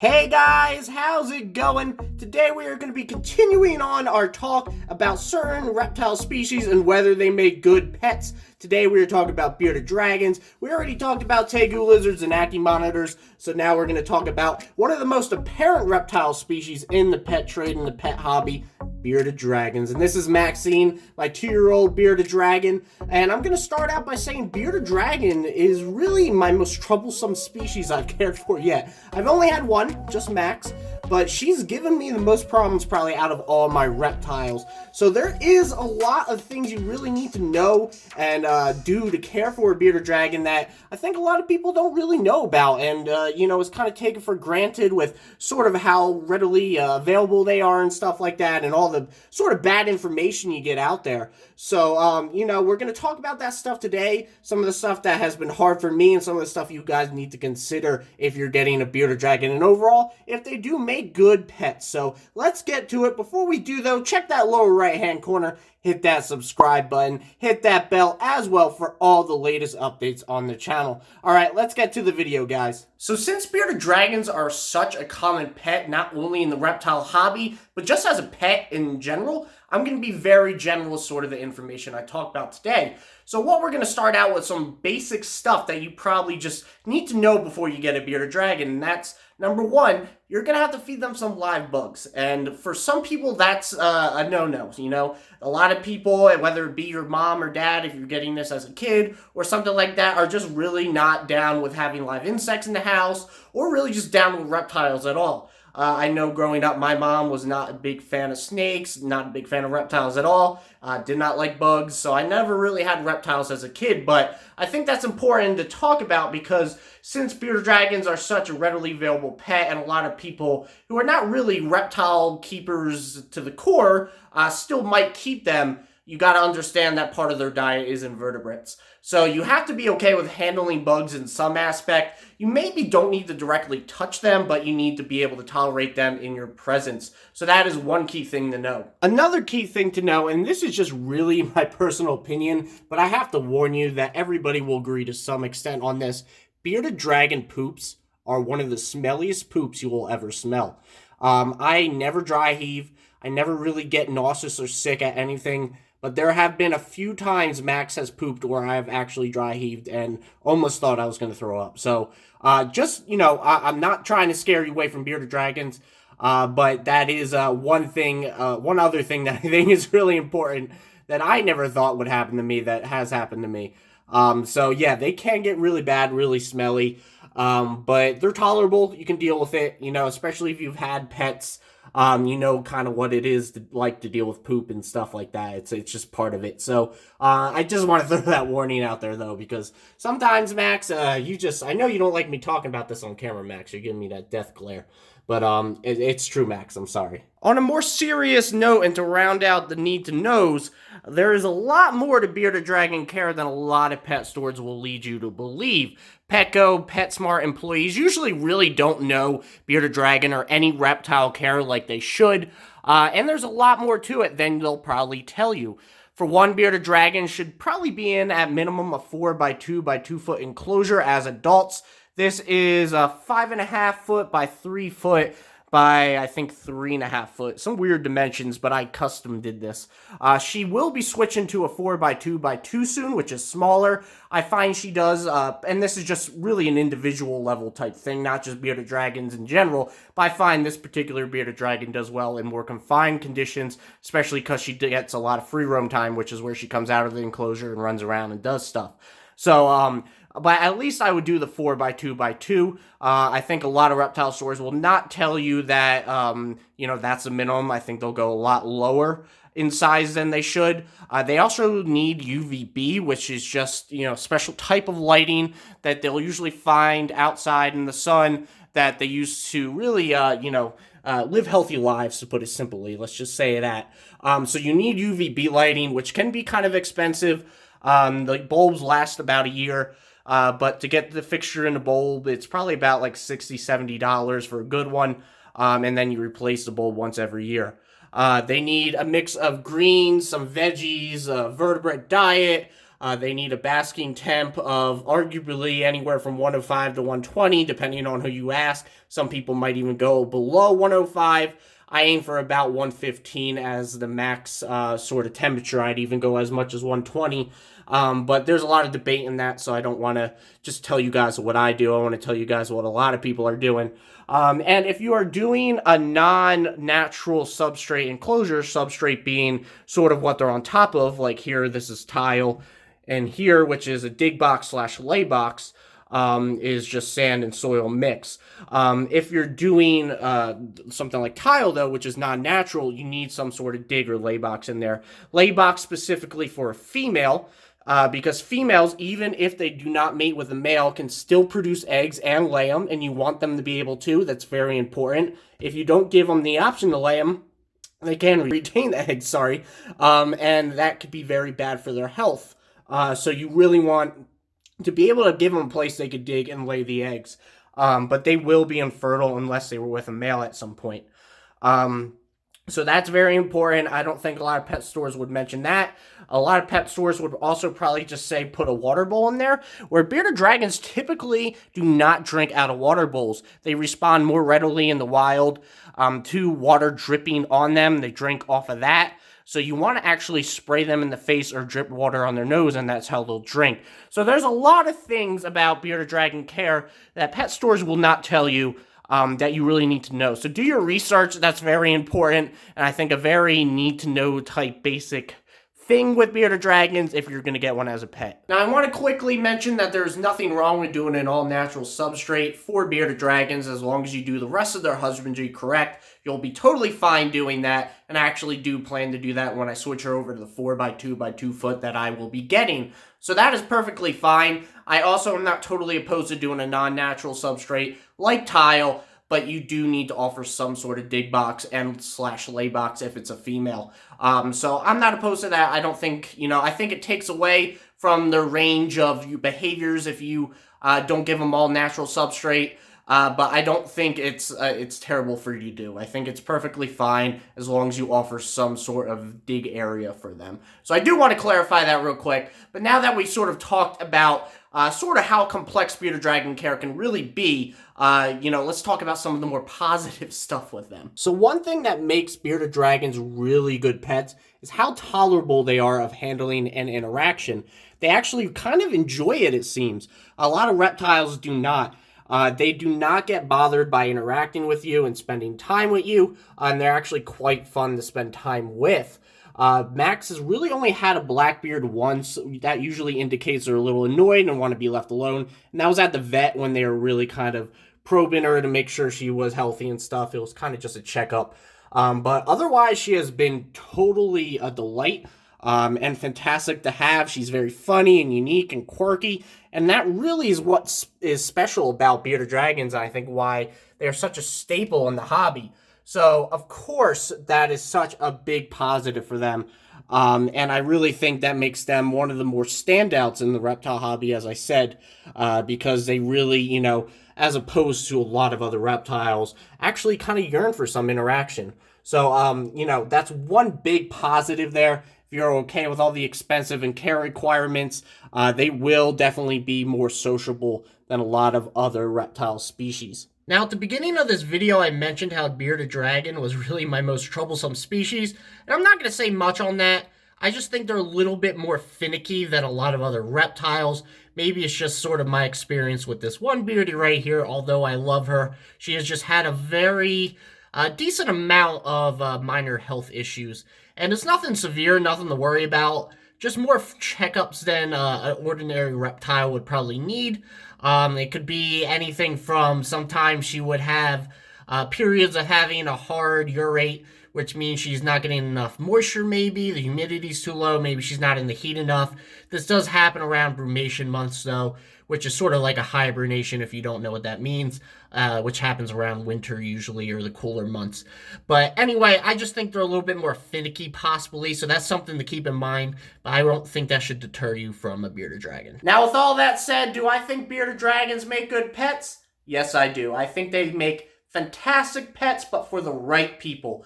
Hey guys, how's it going? Today we are going to be continuing on our talk about certain reptile species and whether they make good pets. Today we are talking about bearded dragons. We already talked about Tegu lizards and Ackie monitors, so now we're going to talk about one of the most apparent reptile species in the pet trade and the pet hobby, bearded dragons. And this is Maxine, my 2-year-old bearded dragon, and I'm going to start out by saying bearded dragon is really my most troublesome species I've cared for yet. I've only had one, just Max, but she's given me the most problems probably out of all my reptiles. So there is a lot of things you really need to know and do to care for a bearded dragon that I think a lot of people don't really know about, and is kind of taken for granted with sort of how readily available they are and stuff like that, and all the sort of bad information you get out there. So we're going to talk about that stuff today, some of the stuff that has been hard for me and some of the stuff you guys need to consider if you're getting a bearded dragon, and overall if they do make good pets. So let's get to it. Before we do though, check that lower right hand corner, hit that subscribe button, hit that bell as well for all the latest updates on the channel. Alright, let's get to the video, guys. So since bearded dragons are such a common pet, not only in the reptile hobby, but just as a pet in general, I'm going to be very general with sort of the information I talk about today. So what we're going to start out with some basic stuff that you probably just need to know before you get a bearded dragon, and that's number one, you're going to have to feed them some live bugs. And for some people, that's a no-no, A lot of people, whether it be your mom or dad, if you're getting this as a kid or something like that, are just really not down with having live insects in the house or really just down with reptiles at all. I know growing up, my mom was not a big fan of snakes, not a big fan of reptiles at all, did not like bugs, so I never really had reptiles as a kid, but I think that's important to talk about because since bearded dragons are such a readily available pet and a lot of people who are not really reptile keepers to the core still might keep them, you got to understand that part of their diet is invertebrates. So you have to be okay with handling bugs in some aspect. You maybe don't need to directly touch them, but you need to be able to tolerate them in your presence. So that is one key thing to know. Another key thing to know, and this is just really my personal opinion, but I have to warn you that everybody will agree to some extent on this. Bearded dragon poops are one of the smelliest poops you will ever smell. I never dry heave. I never really get nauseous or sick at anything. But there have been a few times Max has pooped where I've actually dry heaved and almost thought I was going to throw up. So, I'm not trying to scare you away from bearded dragons, but that is one other thing that I think is really important that I never thought would happen to me that has happened to me. So yeah, they can get really bad, really smelly, but they're tolerable. You can deal with it, especially if you've had pets. Kind of what it is to deal with poop and stuff like that. It's just part of it. So, I just want to throw that warning out there though, because sometimes, Max, I know you don't like me talking about this on camera, Max. You're giving me that death glare. But, it's true, Max. I'm sorry. On a more serious note, and to round out the need to knows, there is a lot more to bearded dragon care than a lot of pet stores will lead you to believe. Petco, PetSmart employees usually really don't know bearded dragon or any reptile care like they should, and there's a lot more to it than they'll probably tell you. For one, bearded dragons should probably be in at minimum a 4x2 by 2 foot enclosure as adults. This is a 5.5 foot by 3 foot by, I think, 3.5 foot. Some weird dimensions, but I custom did this. She will be switching to a 4x2 by 2 soon, which is smaller. I find she does, and this is just really an individual level type thing, not just bearded dragons in general, but I find this particular bearded dragon does well in more confined conditions, especially because she gets a lot of free roam time, which is where she comes out of the enclosure and runs around and does stuff. So, but at least I would do the 4x2 by 2. I think a lot of reptile stores will not tell you that, that's a minimum. I think they'll go a lot lower in size than they should. They also need UVB, which is just, a special type of lighting that they'll usually find outside in the sun that they use to really, live healthy lives, to put it simply. Let's just say that. So you need UVB lighting, which can be kind of expensive. The bulbs last about a year. But to get the fixture in the bulb, it's probably about like $60, $70 for a good one. And then you replace the bulb once every year. They need a mix of greens, some veggies, a vertebrate diet, They need a basking temp of arguably anywhere from 105 to 120, depending on who you ask. Some people might even go below 105. I aim for about 115 as the max sort of temperature. I'd even go as much as 120. But there's a lot of debate in that, so I don't want to just tell you guys what I do. I want to tell you guys what a lot of people are doing. And if you are doing a non-natural substrate enclosure, substrate being sort of what they're on top of, like here, this is tile, and here, which is a dig box / lay box, is just sand and soil mix. If you're doing something like tile, though, which is non-natural, you need some sort of dig or lay box in there. Lay box specifically for a female, because females, even if they do not mate with a male, can still produce eggs and lay them, and you want them to be able to. That's very important. If you don't give them the option to lay them, they can retain the eggs, and that could be very bad for their health. So you really want to be able to give them a place they could dig and lay the eggs. But they will be infertile unless they were with a male at some point. So that's very important. I don't think a lot of pet stores would mention that. A lot of pet stores would also probably just say put a water bowl in there, where bearded dragons typically do not drink out of water bowls. They respond more readily in the wild to water dripping on them. They drink off of that. So you want to actually spray them in the face or drip water on their nose, and that's how they'll drink. So there's a lot of things about bearded dragon care that pet stores will not tell you that you really need to know. So do your research. That's very important, and I think a very need-to-know type basic thing with bearded dragons if you're going to get one as a pet. Now, I want to quickly mention that there's nothing wrong with doing an all-natural substrate for bearded dragons as long as you do the rest of their husbandry correct. You'll be totally fine doing that, and I actually do plan to do that when I switch her over to the 4x2x2 foot that I will be getting. So that is perfectly fine. I also am not totally opposed to doing a non-natural substrate like tile, but you do need to offer some sort of dig box and / lay box if it's a female. So I'm not opposed to that. I don't think, I think it takes away from the range of your behaviors if you don't give them all natural substrate. But I don't think it's terrible for you to do. I think it's perfectly fine as long as you offer some sort of dig area for them. So I do want to clarify that real quick. But now that we sort of talked about sort of how complex bearded dragon care can really be, let's talk about some of the more positive stuff with them. So one thing that makes bearded dragons really good pets is how tolerable they are of handling and interaction. They actually kind of enjoy it, it seems. A lot of reptiles do not. They do not get bothered by interacting with you and spending time with you, and they're actually quite fun to spend time with. Max has really only had a Blackbeard once. That usually indicates they're a little annoyed and want to be left alone, and that was at the vet when they were really kind of probing her to make sure she was healthy and stuff. It was kind of just a checkup. But otherwise, she has been totally a delight. And fantastic to have. She's very funny and unique and quirky, and that really is what is special about bearded dragons. I think why they're such a staple in the hobby. So, of course, that is such a big positive for them, and I really think that makes them one of the more standouts in the reptile hobby, as I said, because they really, as opposed to a lot of other reptiles, actually kind of yearn for some interaction. So, that's one big positive there. If you're okay with all the expensive and care requirements, they will definitely be more sociable than a lot of other reptile species. Now, at the beginning of this video, I mentioned how bearded dragon was really my most troublesome species, and I'm not going to say much on that. I just think they're a little bit more finicky than a lot of other reptiles. Maybe it's just sort of my experience with this one beardie right here, although I love her. She has just had a very decent amount of minor health issues. And it's nothing severe, nothing to worry about. Just more checkups than an ordinary reptile would probably need. It could be anything from sometimes she would have periods of having a hard urate, which means she's not getting enough moisture maybe, the humidity's too low, maybe she's not in the heat enough. This does happen around brumation months though, which is sort of like a hibernation if you don't know what that means, which happens around winter usually, or the cooler months. But anyway, I just think they're a little bit more finicky possibly, so that's something to keep in mind, but I don't think that should deter you from a bearded dragon. Now, with all that said, do I think bearded dragons make good pets? Yes, I do. I think they make fantastic pets, but for the right people.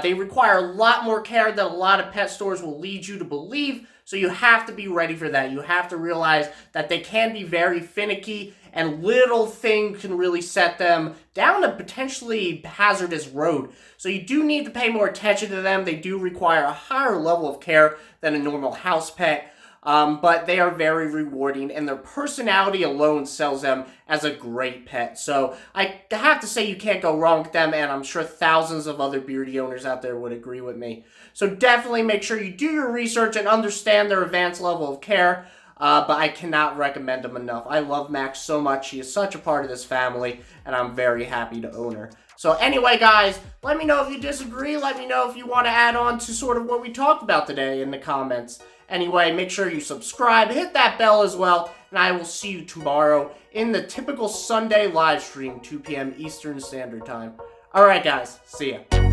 They require a lot more care than a lot of pet stores will lead you to believe, So you have to be ready for that. You have to realize that they can be very finicky, and little thing can really set them down a potentially hazardous road. So you do need to pay more attention to them. They do require a higher level of care than a normal house pet. But they are very rewarding, and their personality alone sells them as a great pet. So I have to say you can't go wrong with them, and I'm sure thousands of other beardy owners out there would agree with me. So definitely make sure you do your research and understand their advanced level of care. But I cannot recommend them enough. I love Max so much. She is such a part of this family, and I'm very happy to own her. So anyway, guys, let me know if you disagree. Let me know if you want to add on to sort of what we talked about today in the comments. Anyway, make sure you subscribe, hit that bell as well, and I will see you tomorrow in the typical Sunday live stream, 2 p.m. Eastern Standard Time. Alright, guys, see ya.